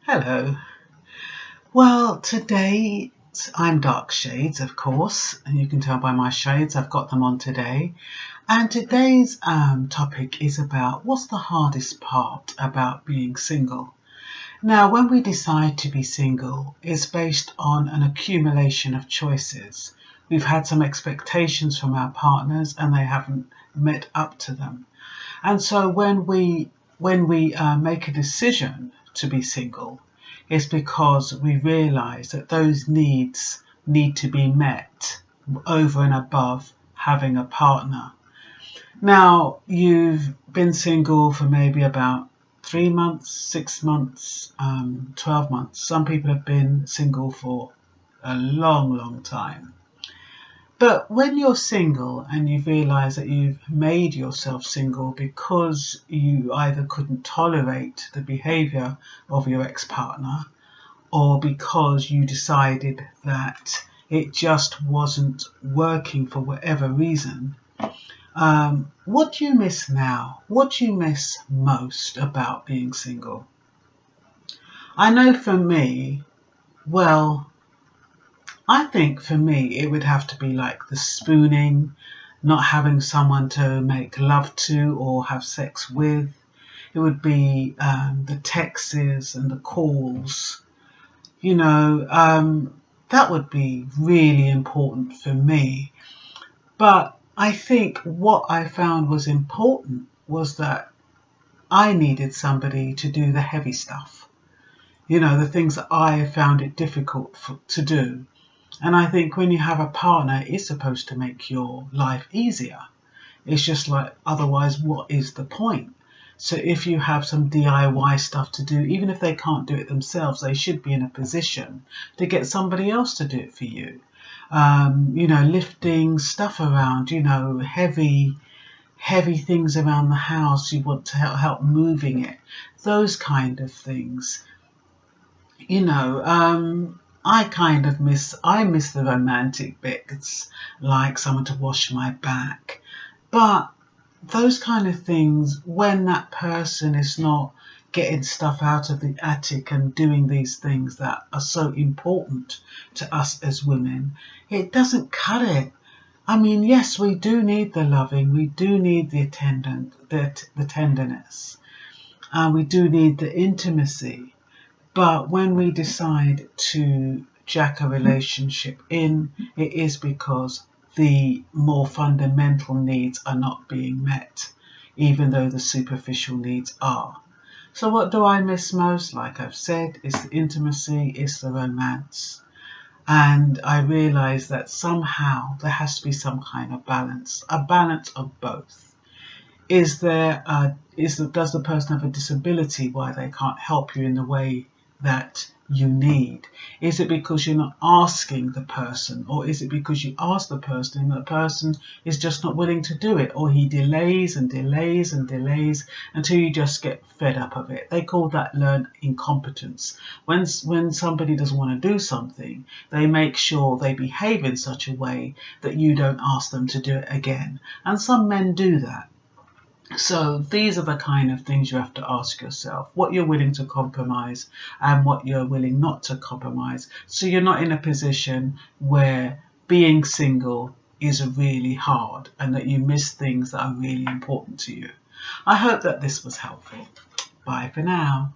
Hello. Well, today I'm dark shades, of course, and you can tell by my shades I've got them on today. And today's topic is about what's the hardest part about being single. Now, when we decide to be single, it's based on an accumulation of choices. We've had some expectations from our partners and they haven't met up to them. And so when we make a decision to be single, it's because we realize that those needs need to be met over and above having a partner. Now, you've been single for maybe about 3 months, 6 months, 12 months. Some people have been single for a long time. But when you're single and you realise that you've made yourself single because you either couldn't tolerate the behaviour of your ex-partner or because you decided that it just wasn't working for whatever reason, what do you miss now? What do you miss most about being single? I know for me, well, I think for me it would have to be like the spooning, not having someone to make love to or have sex with. It would be the texts and the calls. That would be really important for me. But I think what I found was important was that I needed somebody to do the heavy stuff. The things that I found it difficult to do. And I think when you have a partner, it's supposed to make your life easier. It's just like, otherwise, what is the point? So if you have some DIY stuff to do, even if they can't do it themselves, they should be in a position to get somebody else to do it for you. Lifting stuff around, heavy things around the house, you want to help moving it. Those kind of things. I miss the romantic bits, like someone to wash my back. But those kind of things, when that person is not getting stuff out of the attic and doing these things that are so important to us as women, it doesn't cut it. I mean, yes, we do need the loving, we do need the the tenderness, we do need the intimacy. But when we decide to jack a relationship in, it is because the more fundamental needs are not being met, even though the superficial needs are. So what do I miss most? Like I've said, it's the intimacy, it's the romance. And I realise that somehow there has to be some kind of balance, a balance of both. Does the person have a disability why they can't help you in the way that you need? Is it because you're not asking the person, or is it because you ask the person and the person is just not willing to do it, or he delays and delays and delays until you just get fed up of it? They call that learned incompetence. When somebody doesn't want to do something, they make sure they behave in such a way that you don't ask them to do it again. And some men do that. So these are the kind of things you have to ask yourself, what you're willing to compromise and what you're willing not to compromise. So you're not in a position where being single is really hard and that you miss things that are really important to you. I hope that this was helpful. Bye for now.